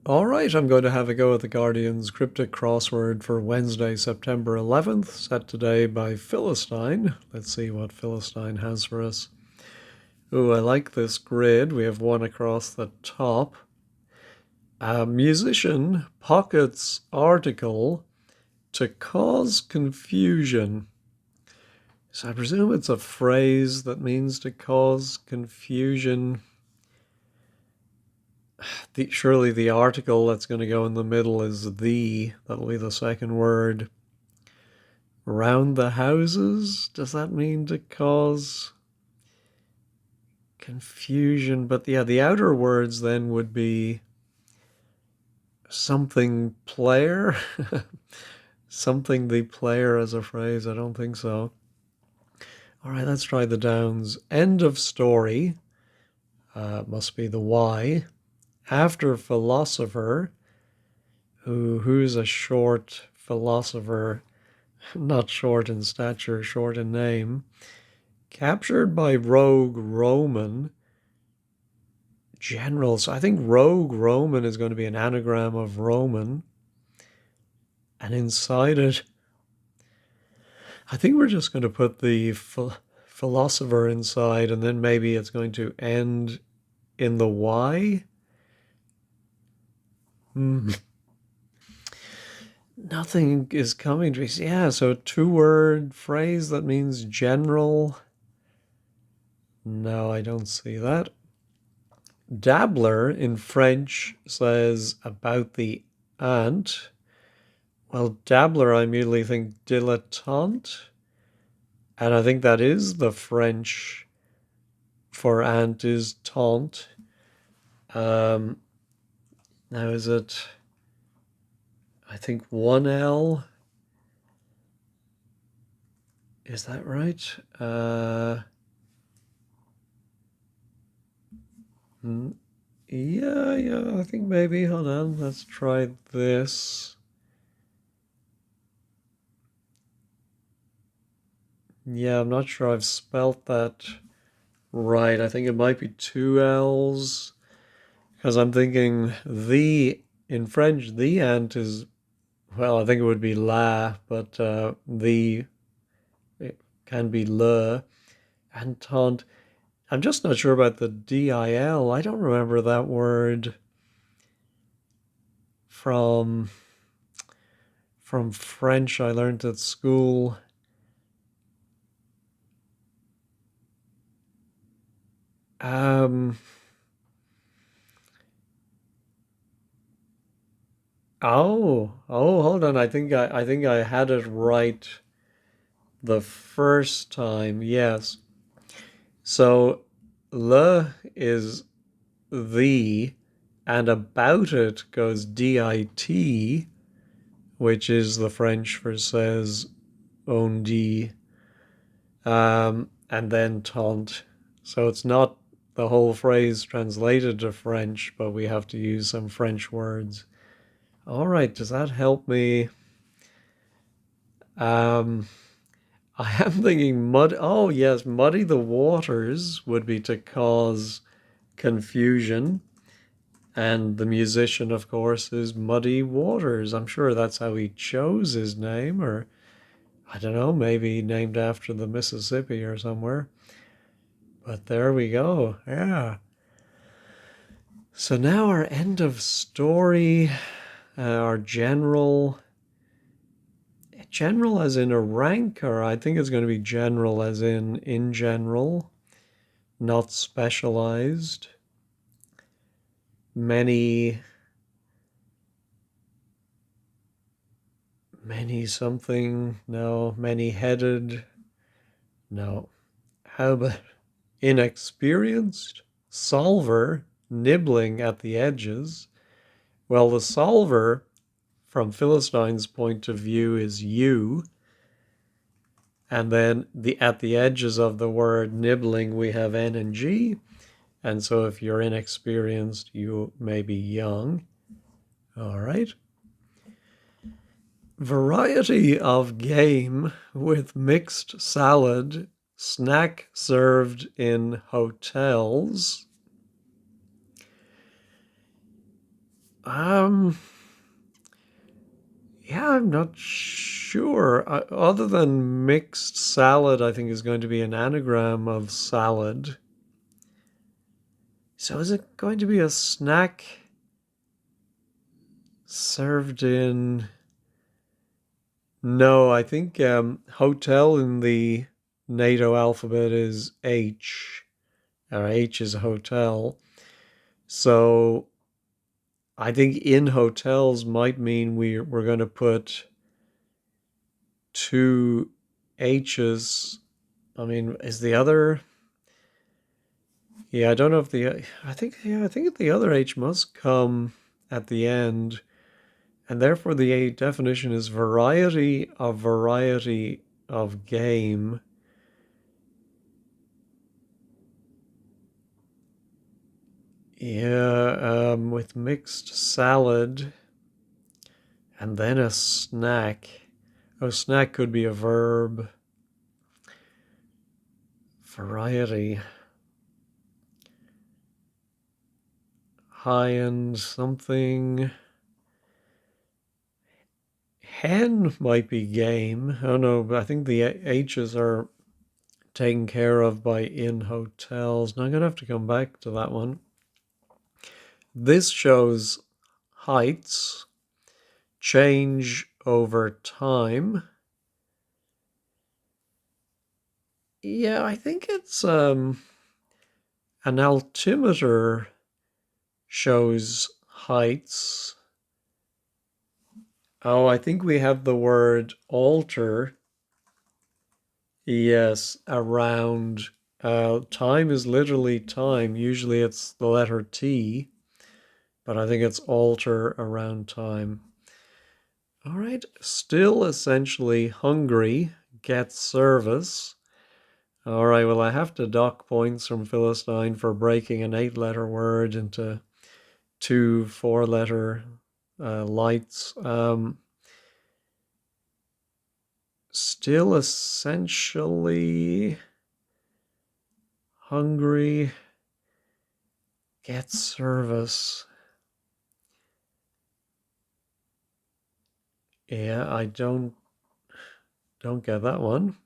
All right, I'm going to have a go at the Guardian's Cryptic Crossword for Wednesday, September 11th, set today by Philistine. Let's see what Philistine has for us. Ooh, I like this grid. We have one across the top. Musician pockets article to cause confusion. So I presume it's a phrase that means to cause confusion. Surely the article that's going to go in the middle is the. That'll be the second word. Round the houses? Does that mean to cause confusion? But yeah, the outer words then would be something player. Something the player as a phrase. I don't think so. All right, let's try the downs. End of story. Must be the Y. After philosopher. Who's a short philosopher? Not short in stature, short in name. Captured by rogue Roman. General. So I think rogue Roman is going to be an anagram of Roman. And inside it, I think we're just going to put the philosopher inside, and then maybe it's going to end in the Y. Nothing is coming to me. Yeah, so a two-word phrase that means general. No, I don't see that. Dabbler in French says about the ant. Well, dabbler, I immediately think dilettante. And I think that is the French for ant is taunt. Now is it, I think one L. Is that right? Yeah, I think maybe. Hold on, let's try this. Yeah, I'm not sure I've spelt that right. I think it might be two L's. Because I'm thinking in French, the ant is, well, I think it would be la, but it can be le. And taunt, I'm just not sure about the DIL. I don't remember that word from French I learned at school. Um, hold on. I think I had it right the first time. Yes. So le is the, and about it goes dit, which is the French for says on dit, and then taunt. So it's not the whole phrase translated to French, but we have to use some French words. All right, does that help me? Um, I am thinking mud. Oh, yes, muddy the waters would be to cause confusion. And the musician, of course, is Muddy Waters. I'm sure that's how he chose his name, or I don't know, maybe named after the Mississippi or somewhere. But there we go. Yeah. So now our end of story, our general as in a rank, or I think it's going to be general as in general, not specialized. Many something, no. Many headed, no. How about inexperienced? Solver, nibbling at the edges. Well, the solver, from Philistine's point of view, is you. And then at the edges of the word nibbling, we have N and G. And so if you're inexperienced, you may be young. All right. Variety of game with mixed salad, snack served in hotels. Um, yeah, I'm not sure. Other than mixed salad, I think is going to be an anagram of salad. So is it going to be a snack served in? No, I think hotel in the NATO alphabet is H, or H is a hotel. So I think in hotels might mean we're going to put two H's. I mean, is the other? Yeah, I don't know if the. I think the other H must come at the end, and therefore the A definition is variety of game. Yeah, with mixed salad and then a snack. Oh, snack could be a verb. Variety. High end something. Hen might be game. I don't know, but I think the H's are taken care of by in hotels. Now I'm going to have to come back to that one. This shows heights change over time. Yeah, I think it's an altimeter shows heights. Oh, I think we have the word alter. Yes, around. Time is literally time. Usually it's the letter T, but I think it's alter around time. All right, still essentially hungry, gets service. All right, well, I have to dock points from Philistine for breaking an 8-letter word into two 4-letter lights. Still essentially hungry, gets service. Yeah, I don't get that one.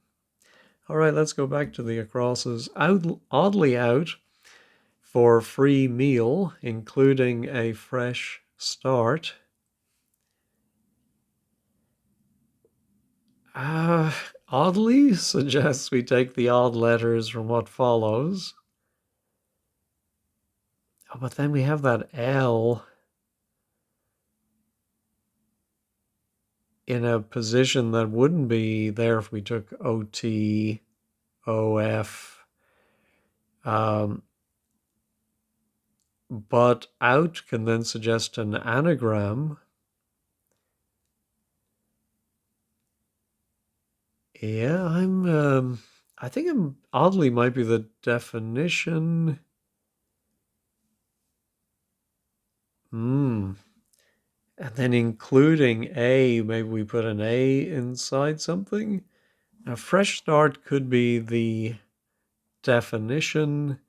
All right, let's go back to the acrosses. Oddly out for free meal, including a fresh start. Uh, Oddly suggests we take the odd letters from what follows. Oh, but then we have that L in a position that wouldn't be there if we took OT, OF. Um, but out can then suggest an anagram. Yeah, I think I'm oddly might be the definition. Hmm. And then including A, maybe we put an A inside something. A fresh start could be the definition,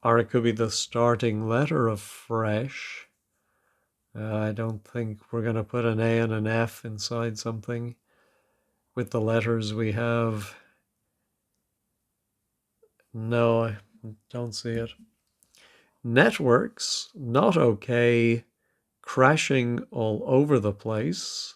or it could be the starting letter of fresh. I don't think we're going to put an A and an F inside something with the letters we have. No, I don't see it. Networks, not okay, crashing all over the place.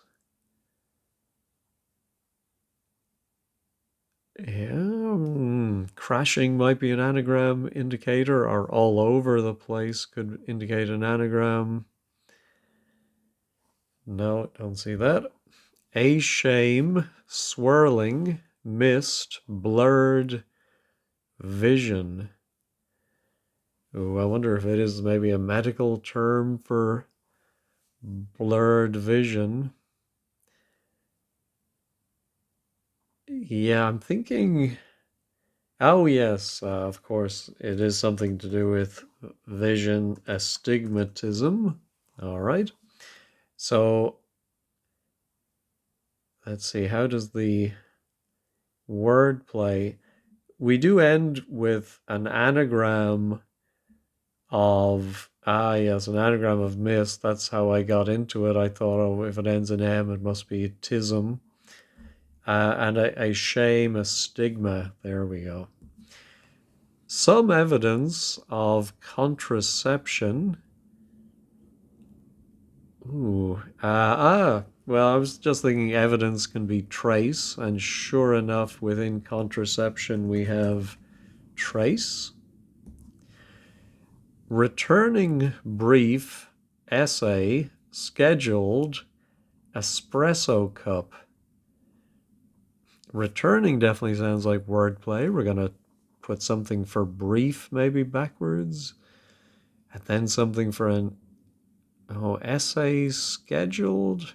Yeah, crashing might be an anagram indicator, or all over the place could indicate an anagram. No, don't see that. A shame, swirling, mist, blurred vision. Ooh, I wonder if it is maybe a medical term for blurred vision. Yeah, I'm thinking. Oh, yes, of course, it is something to do with vision astigmatism. All right. So let's see, how does the word play? We do end with an anagram of, yes, an anagram of miss. That's how I got into it. I thought, oh, if it ends in M, it must be tism. And a shame, a stigma. There we go. Some evidence of contraception. Ooh. Well, I was just thinking evidence can be trace, and sure enough, within contraception, we have trace. Returning brief, essay, scheduled, espresso cup. Returning definitely sounds like wordplay. We're going to put something for brief, maybe backwards, and then something for an essay scheduled.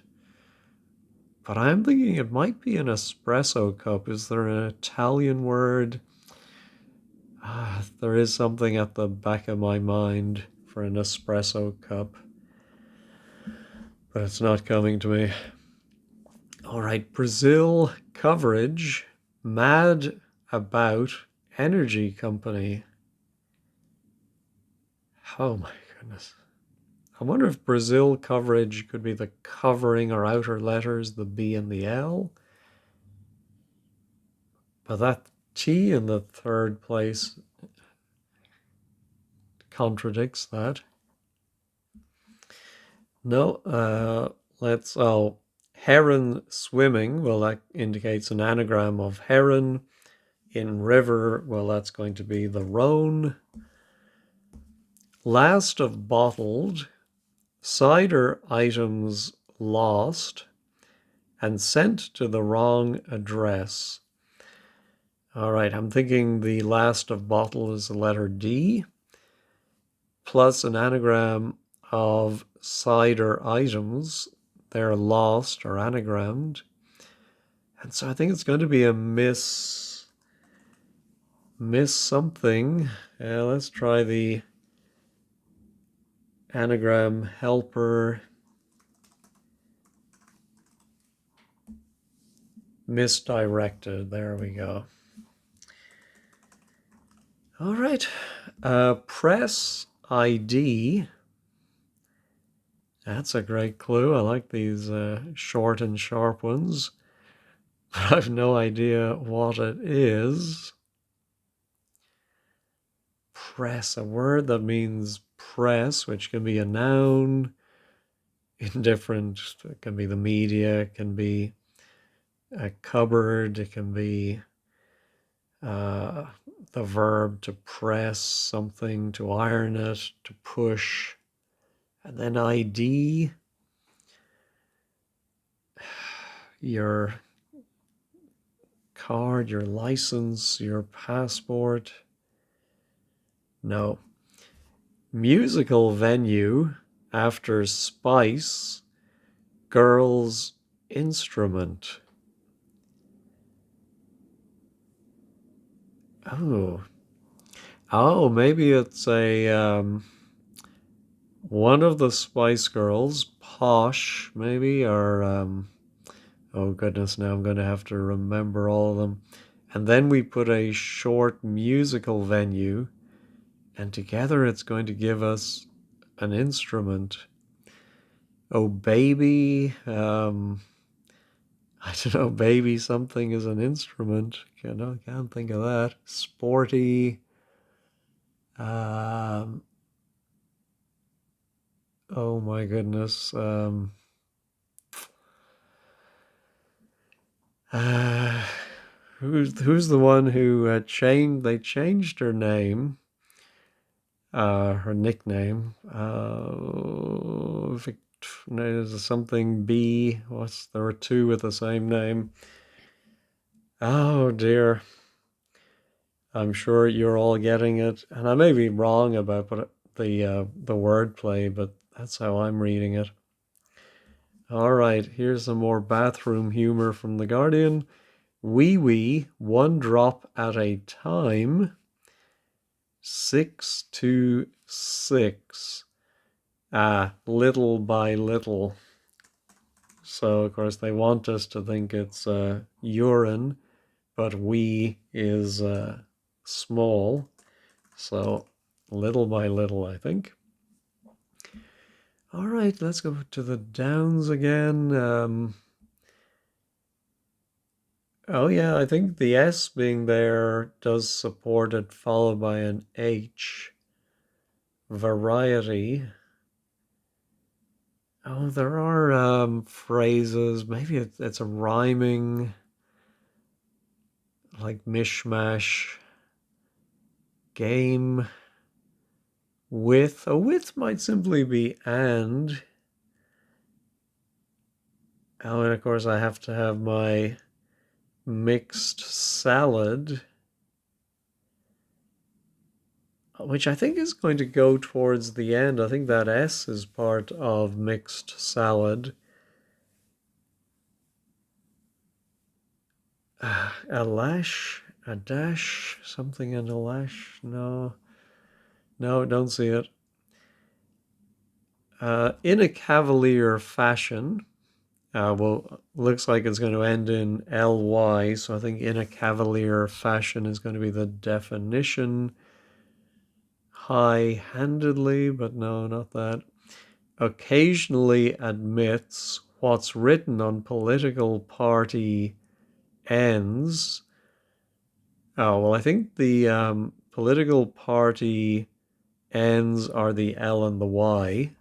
But I'm thinking it might be an espresso cup. Is there an Italian word? There is something at the back of my mind for an espresso cup, but it's not coming to me. All right, Brazil coverage, mad about energy company. Oh my goodness. I wonder if Brazil coverage could be the covering or outer letters, the B and the L. But that T in the third place contradicts that. No, heron swimming. Well, that indicates an anagram of heron. In river, well, that's going to be the Rhone. Last of bottled, cider items lost, and sent to the wrong address. All right, I'm thinking the last of bottle is the letter D, plus an anagram of cider items. They're lost or anagrammed. And so I think it's going to be a miss something. Let's try the anagram helper. Misdirected. There we go. All right. Press ID. That's a great clue. I like these short and sharp ones. But I've no idea what it is. Press, a word that means press, which can be a noun in different, it can be the media, it can be a cupboard, it can be the verb to press something, to iron it, to push. And then ID, your card, your license, your passport. No. Musical venue after spice, girls instrument. Oh, maybe it's a one of the Spice Girls, Posh, maybe, or oh goodness, now I'm going to have to remember all of them. And then we put a short musical venue, and together it's going to give us an instrument. Oh, baby, I don't know, baby something is an instrument. Can't think of that. Sporty. Oh my goodness. Who's the one who changed her name, her nickname. There's something B. There were two with the same name. Oh dear. I'm sure you're all getting it, and I may be wrong about the wordplay, but that's how I'm reading it. All right, here's some more bathroom humor from The Guardian. Wee wee, one drop at a time. 626. Little by little. So, of course, they want us to think it's urine, but wee is small. So little by little, I think. All right, let's go to the downs again. Oh yeah, I think the S being there does support it, followed by an H. Variety. Oh, there are phrases. Maybe it's a rhyming, like mishmash. Game with. A with might simply be and. Oh, and of course I have to have my mixed salad, which I think is going to go towards the end. I think that S is part of mixed salad. A lash, a dash, something in a lash. No, no, don't see it. In a cavalier fashion. Well, looks like it's going to end in ly, so I think in a cavalier fashion is going to be the definition. High-handedly, but no, not that. Occasionally admits what's written on political party ends. Oh, well, I think the political party ends are the L and the Y.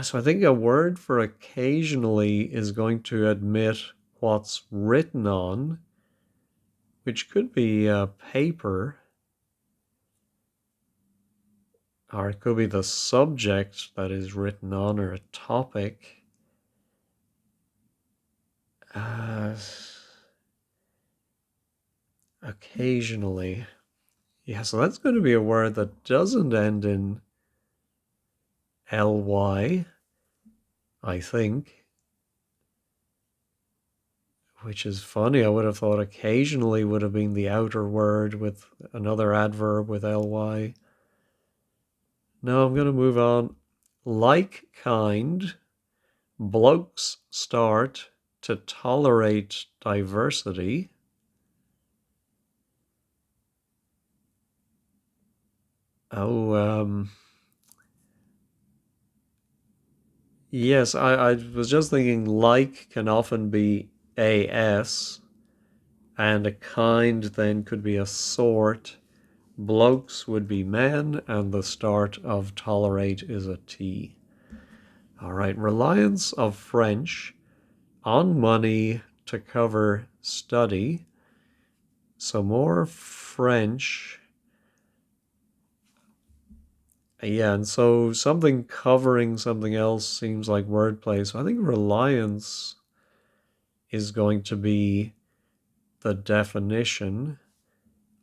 So I think a word for occasionally is going to admit what's written on, which could be paper, or it could be the subject that is written on, or a topic. Uh, Occasionally. Yeah, so that's going to be a word that doesn't end in ly, I think, which is funny. I would have thought occasionally would have been the outer word with another adverb with ly. No, I'm going to move on. Like kind, blokes start to tolerate diversity. Oh, yes, I was just thinking like can often be as, and a kind then could be a sort. Blokes would be men, and the start of tolerate is a T. All right, reliance of French on money to cover study. So more French. Yeah, and so something covering something else seems like wordplay. So I think reliance is going to be the definition.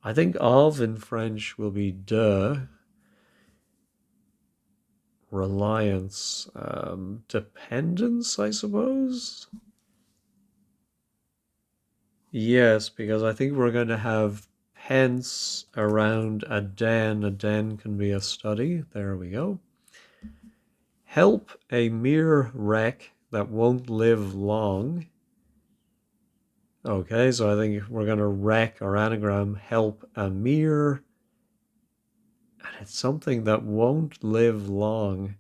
I think of in French will be de. Reliance, dependence, I suppose. Yes, because I think we're going to have pence around a den. A den can be a study. There we go. Help a mere wreck that won't live long. Okay, so I think we're going to wreck our anagram, help a mere, and it's something that won't live long.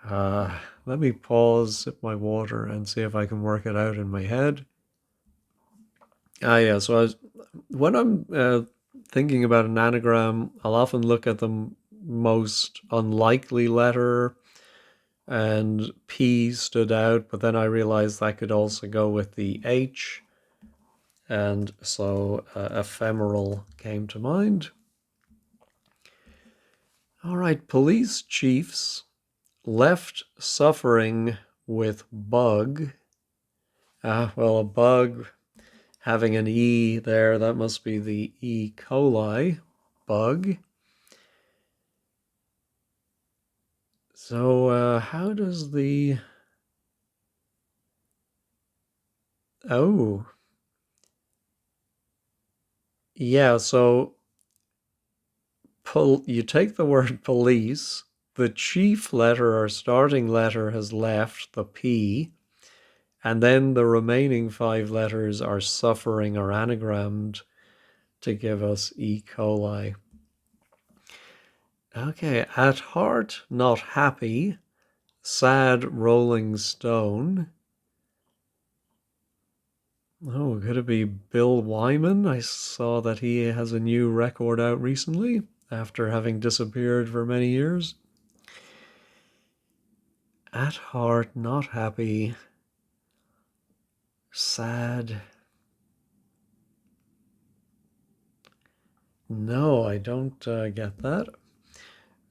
Let me pause, sip my water, and see if I can work it out in my head. Yeah, so when I'm thinking about an anagram, I'll often look at the most unlikely letter, and P stood out, but then I realized that could also go with the H, and so ephemeral came to mind. All right, police chiefs left suffering with bug. Well, a bug having an E there, that must be the E. coli bug. So how does the... Oh, yeah, so you take the word police, the chief letter or starting letter has left, the P, and then the remaining 5 letters are suffering or anagrammed. to give us E. coli. Okay, at heart, not happy, sad Rolling Stone. Oh, could it be Bill Wyman? I saw that he has a new record out recently after having disappeared for many years. At heart, not happy, sad. No, I don't get that.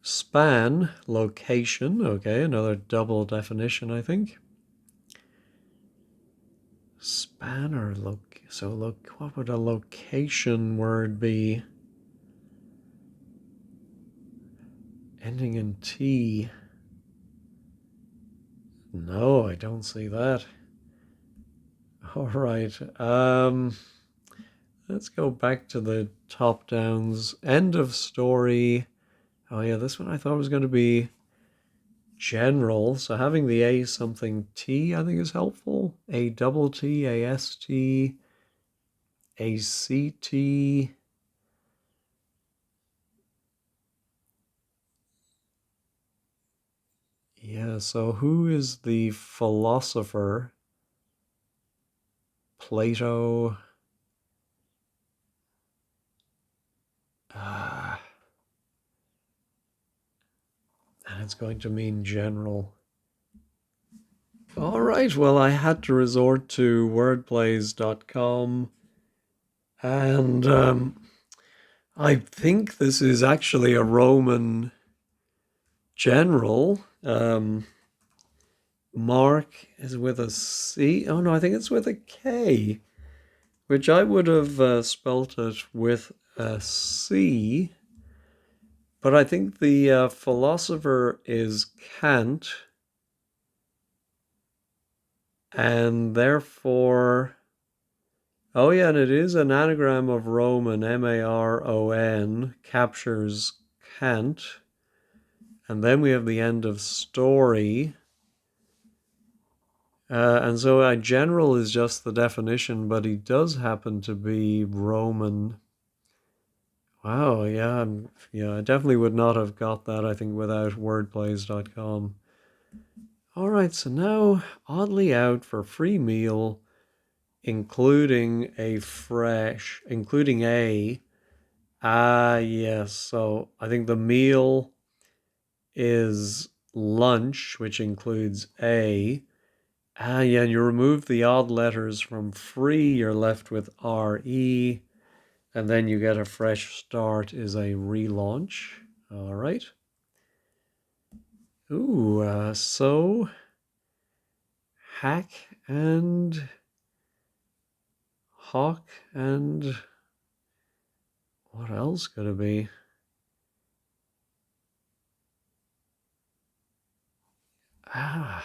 Span, location. Okay, another double definition, I think. Span or so what would a location word be? Ending in T. No, I don't see that. All right. Let's go back to the top downs. End of story. Oh yeah, this one I thought was going to be general. So having the A something T I think is helpful. A double T, A S T, A C T. Yeah, so who is the philosopher? Plato. And it's going to mean general. All right, well, I had to resort to wordplays.com, and I think this is actually a Roman general. Mark is with a C. Oh no, I think it's with a K, which I would have spelt it with a C. But I think the philosopher is Kant, and therefore, oh yeah, and it is an anagram of Roman, Maron, captures Kant. And then we have the end of story. And so a general is just the definition, but he does happen to be Roman. Wow, yeah, I definitely would not have got that, I think, without wordplays.com. All right, so now oddly out for free meal, including including a. Yes, so I think the meal is lunch, which includes a. Yeah, and you remove the odd letters from free, you're left with RE, and then you get a fresh start is a relaunch. All right. Ooh, so hack and hawk and what else could it be? Ah,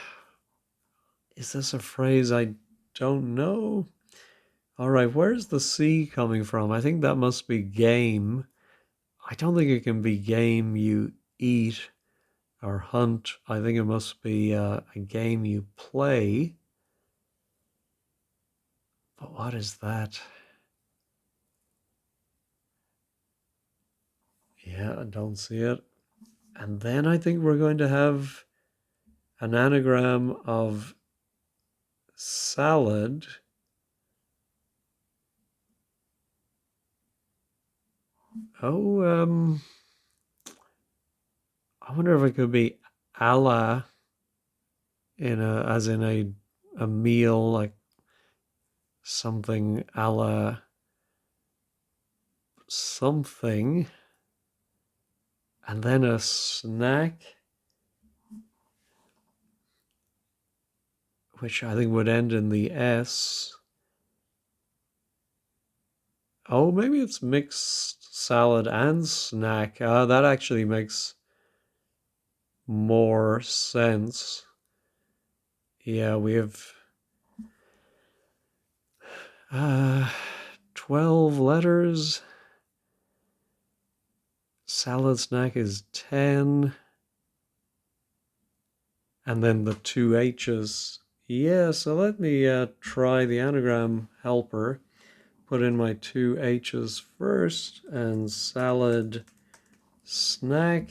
is this a phrase I don't know? All right, where's the C coming from? I think that must be game. I don't think it can be game you eat or hunt. I think it must be a game you play. But what is that? Yeah, I don't see it. And then I think we're going to have an anagram of salad. Oh, I wonder if it could be a la as in a meal, like something a la something, and then a snack, which I think would end in the S. Oh, maybe it's mixed salad and snack. That actually makes more sense. Yeah, we have 12 letters. Salad snack is 10. And then the two H's. Yeah, so let me try the anagram helper. put in my two H's first, and salad snack.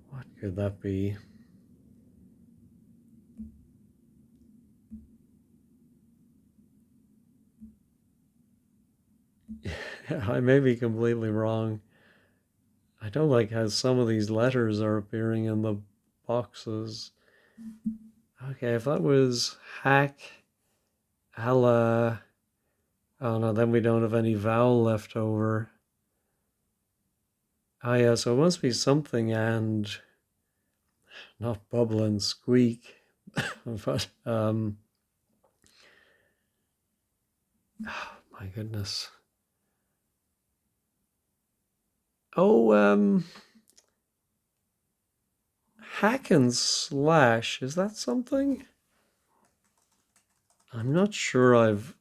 What could that be? I may be completely wrong. I don't like how some of these letters are appearing in the boxes. Okay, if that was hack, alla. Oh no, then we don't have any vowel left over. Oh yeah, so it must be something and not bubble and squeak. But oh my goodness. Oh, hack and slash, is that something? I'm not sure I've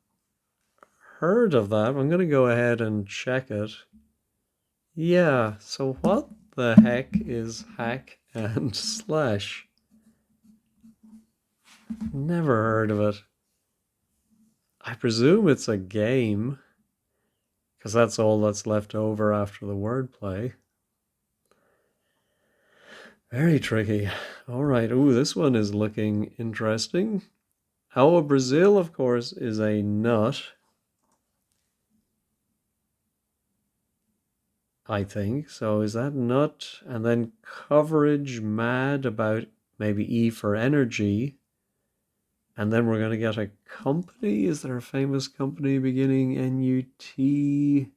heard of that. I'm gonna go ahead and check it. Yeah, so what the heck is hack and slash? Never heard of it. I presume it's a game, because that's all that's left over after the wordplay. Very tricky. All right. Ooh, this one is looking interesting. Oh, Brazil, of course, is a nut, I think. So is that nut? And then coverage, mad about maybe E for energy. And then we're going to get a company. Is there a famous company beginning NUT?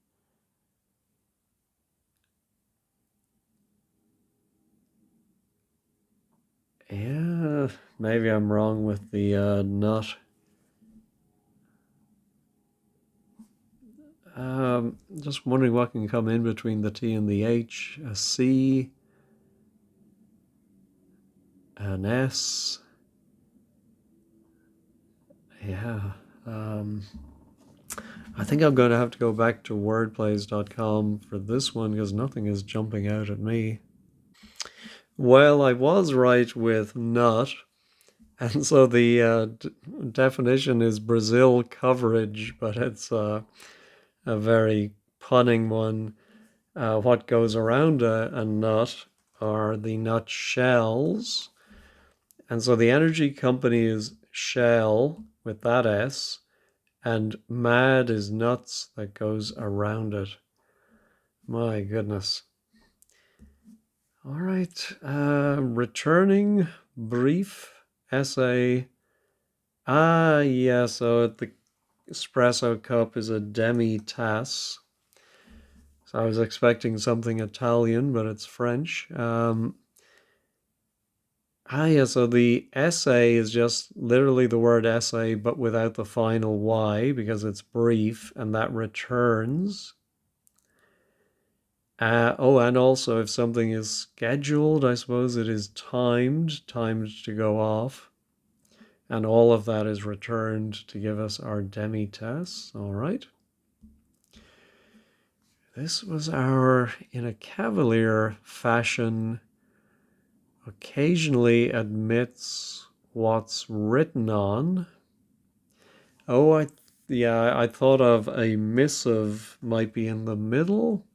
Yeah, maybe I'm wrong with the nut. Just wondering what can come in between the T and the H. A C, an S. Yeah. Um, I think I'm going to have to go back to wordplays.com for this one because nothing is jumping out at me. Well, I was right with nut. And so the definition is Brazil coverage, but it's a very punning one. What goes around a nut are the nut shells. And so the energy company is Shell with that S, and mad is nuts that goes around it. My goodness. All right. Returning brief essay. Ah, yeah. So the espresso cup is a demi-tasse. So I was expecting something Italian, but it's French. Yeah, so the essay is just literally the word essay, but without the final Y because it's brief and that returns. And also if something is scheduled, I suppose it is timed to go off. And all of that is returned to give us our demi-tasse. All right. This was our, in a cavalier fashion, occasionally admits what's written on. Oh, I thought of a missive might be in the middle.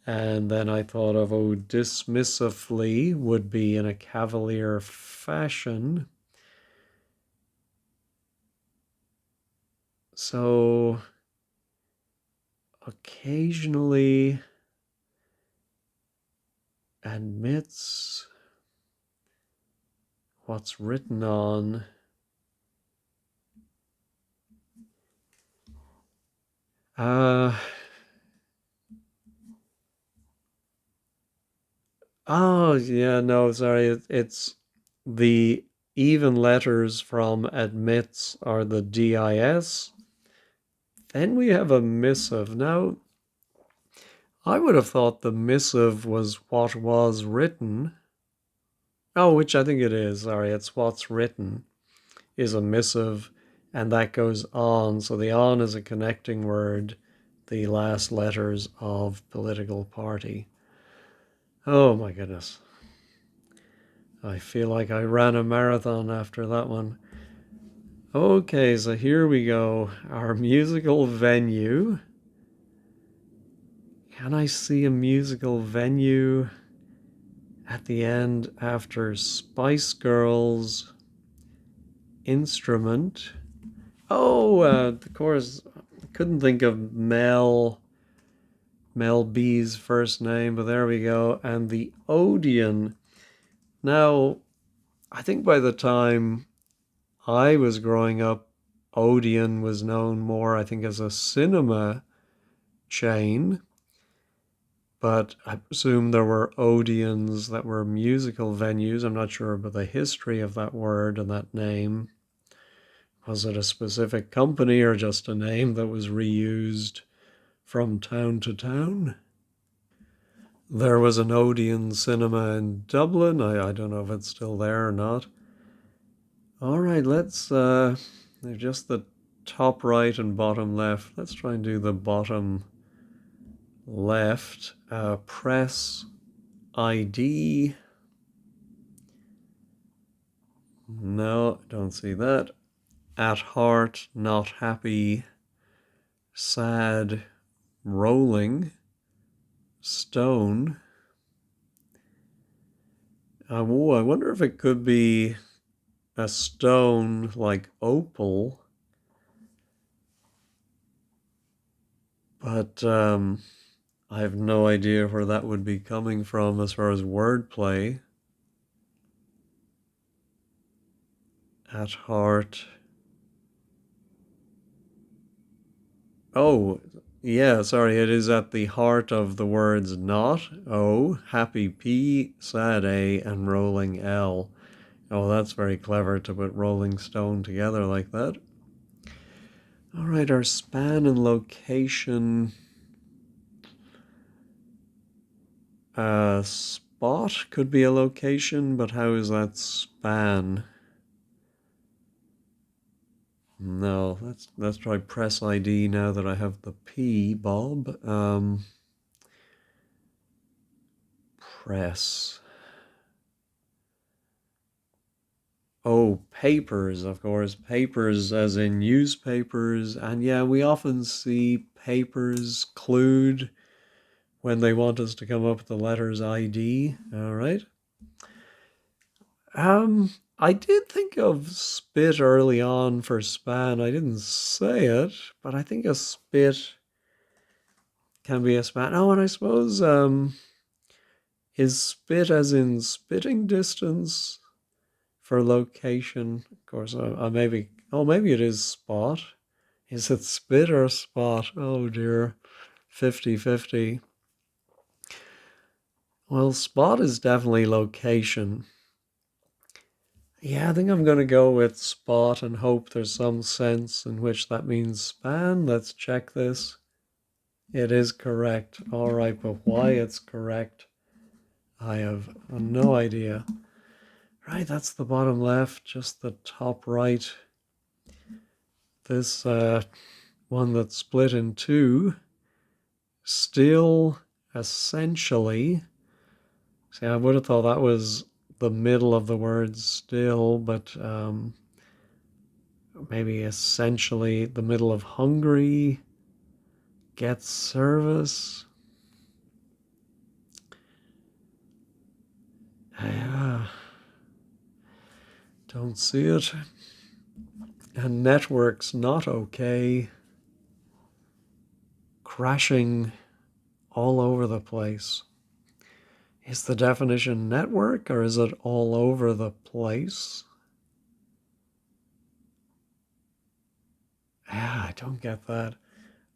And then I thought of, oh, dismissively would be in a cavalier fashion. So occasionally admits what's written on. Oh, yeah, no, sorry. It's the even letters from admits are the DIS. Then we have a missive. Now, I would have thought the missive was what was written. Oh, which I think it is. Sorry, it's what's written is a missive, and that goes on. So the on is a connecting word, the last letters of political party. Oh my goodness. I feel like I ran a marathon after that one. Okay, so here we go. Our musical venue. Can I see a musical venue at the end after Spice Girls instrument? Oh, of course, I couldn't think of Mel B's first name, but there we go. And the Odeon. Now, I think by the time I was growing up, Odeon was known more, I think, as a cinema chain. But I presume there were Odeons that were musical venues. I'm not sure about the history of that word and that name. Was it a specific company or just a name that was reused from town to town? There was an Odeon cinema in Dublin. I don't know if it's still there or not. All right, let's just the top right and bottom left. Let's try and do the bottom left. Press ID. No, don't see that. At heart, not happy, sad, rolling, stone. I wonder if it could be a stone like opal, but I have no idea where that would be coming from as far as wordplay. At heart. Oh, yeah, sorry, it is at the heart of the words not O, happy P, sad A, and rolling L. Oh, that's very clever to put Rolling Stone together like that. All right, our span and location. Spot could be a location, but how is that span? No, let's try press ID now that I have the P, Bob. Press. Oh, papers, of course. Papers as in newspapers. And yeah, we often see papers clued when they want us to come up with the letters ID. All right. I did think of spit early on for span. I didn't say it, but I think a spit can be a span. Oh, and I suppose is spit as in spitting distance for location? Of course, maybe. Oh, maybe it is spot. Is it spit or spot? Oh dear. 50-50. Well, spot is definitely location. Yeah, I think I'm going to go with spot and hope there's some sense in which that means span. Let's check this. It is correct. All right, but why it's correct, I have no idea. Right, that's the bottom left, just the top right. This one that's split in two, still essentially. See, I would have thought that was the middle of the word still, but maybe essentially the middle of hungry, get service. Yeah, don't see it. And network's not okay. Crashing all over the place. Is the definition network or is it all over the place? Yeah, I don't get that.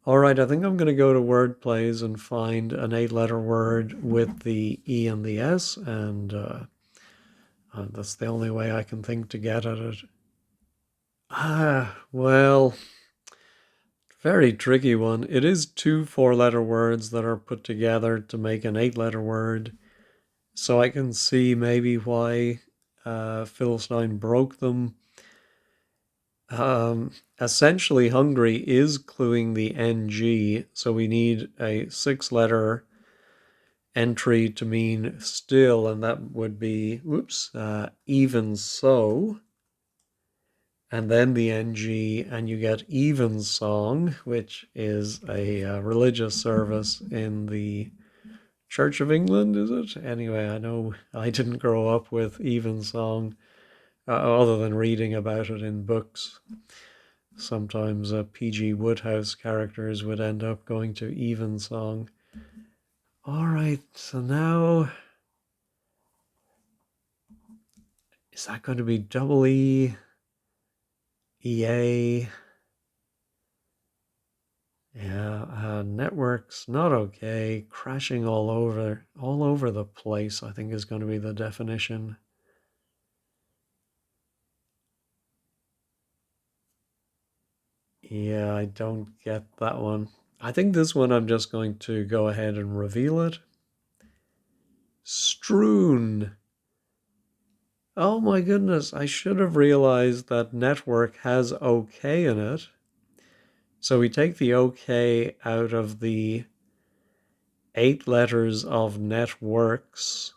All right, I think I'm going to go to word plays and find an 8-letter word with the E and the S, and that's the only way I can think to get at it. Well, very tricky one. It is two 4-letter words that are put together to make an 8-letter word, so I can see maybe why Philistine broke them. Essentially, hungry is cluing the NG, so we need a 6-letter entry to mean still, and that would be, even so. And then the NG, and you get evensong, which is a religious service in the Church of England, is it? Anyway, I know I didn't grow up with evensong, other than reading about it in books. Sometimes P.G. Wodehouse characters would end up going to evensong. All right, so now, is that going to be double E, EA? Yeah, networks not okay, crashing all over the place, I think is going to be the definition. Yeah, I don't get that one. I think this one I'm just going to go ahead and reveal it. Strewn. Oh my goodness, I should have realized that network has OK in it. So we take the OK out of the 8 letters of networks,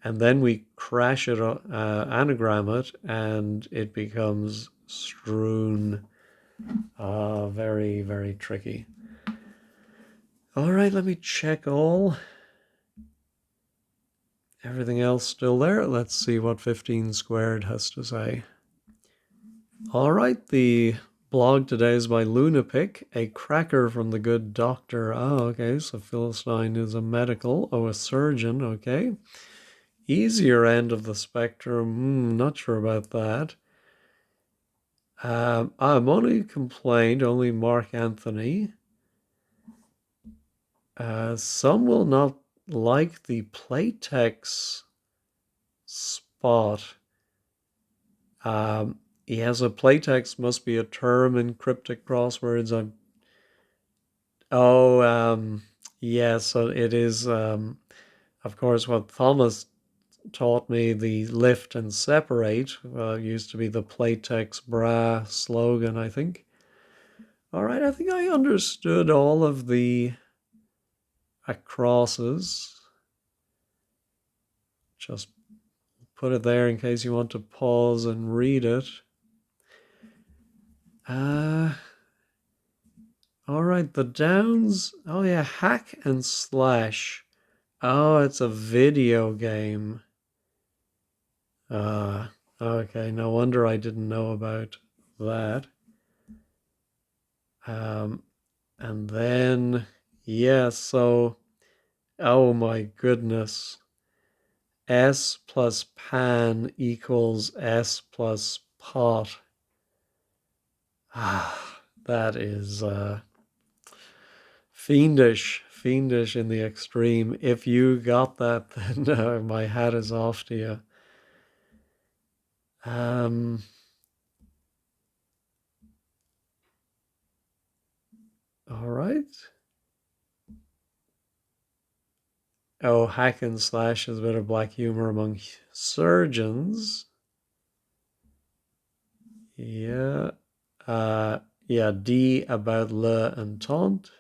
and then we crash it, anagram it, and it becomes strewn. Very, very tricky. All right, let me check all. Everything else still there. Let's see what 15 squared has to say. All right, the blog today is by Lunapic, a cracker from the good doctor. Oh, okay, so Philistine is a medical. Oh, a surgeon, okay. Easier end of the spectrum, not sure about that. I'm only complained, only Mark Anthony. Some will not like the Playtex spot. Yes, a Playtex must be a term in Cryptic Crosswords. Yes, so it is, of course, what Thomas taught me, the lift and separate. Used to be the Playtex bra slogan, I think. All right, I think I understood all of the crosses. Just put it there in case you want to pause and read it. All right, the downs. Oh yeah, hack and slash. Oh, it's a video game. Okay, no wonder I didn't know about that. And then, yeah, so, oh my goodness. S plus pan equals S plus pot. That is fiendish in the extreme. If you got that, then my hat is off to you. All right. Oh, hack and slash is a bit of black humor among surgeons. Yeah. Yeah, D about le and taunt.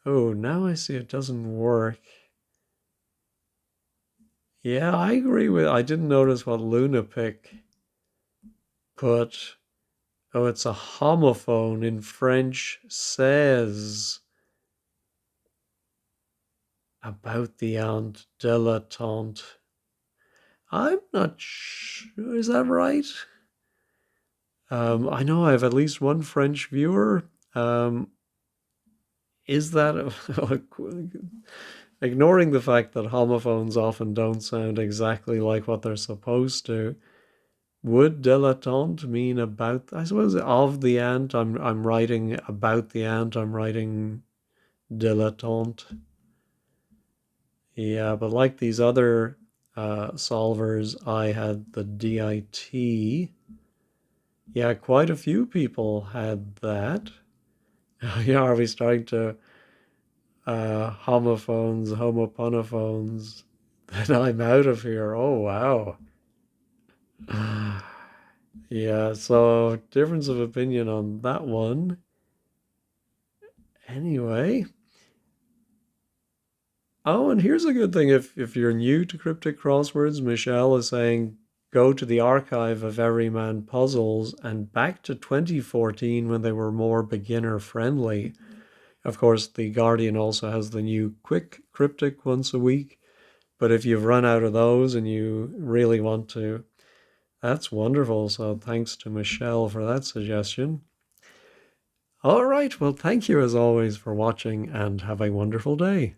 Oh, now I see it doesn't work. Yeah, I agree with. I didn't notice what Lunapic put. Oh, it's a homophone in French says about the aunt de la tante. I'm not sure. Is that right? I know I have at least one French viewer. Is that ignoring the fact that homophones often don't sound exactly like what they're supposed to? Would dilettante mean about? I suppose of the ant. I'm writing about the ant. I'm writing dilettante. Yeah, but like these other solvers, I had the DIT. Yeah, quite a few people had that. Yeah, are we starting to homophones, homoponophones? Then I'm out of here. Oh wow. Yeah, so difference of opinion on that one. Anyway, Oh, and here's a good thing. If you're new to Cryptic Crosswords, Michelle is saying go to the archive of Everyman Puzzles and back to 2014 when they were more beginner friendly. Of course, The Guardian also has the new quick cryptic once a week. But if you've run out of those and you really want to, that's wonderful. So thanks to Michelle for that suggestion. All right. Well, thank you as always for watching and have a wonderful day.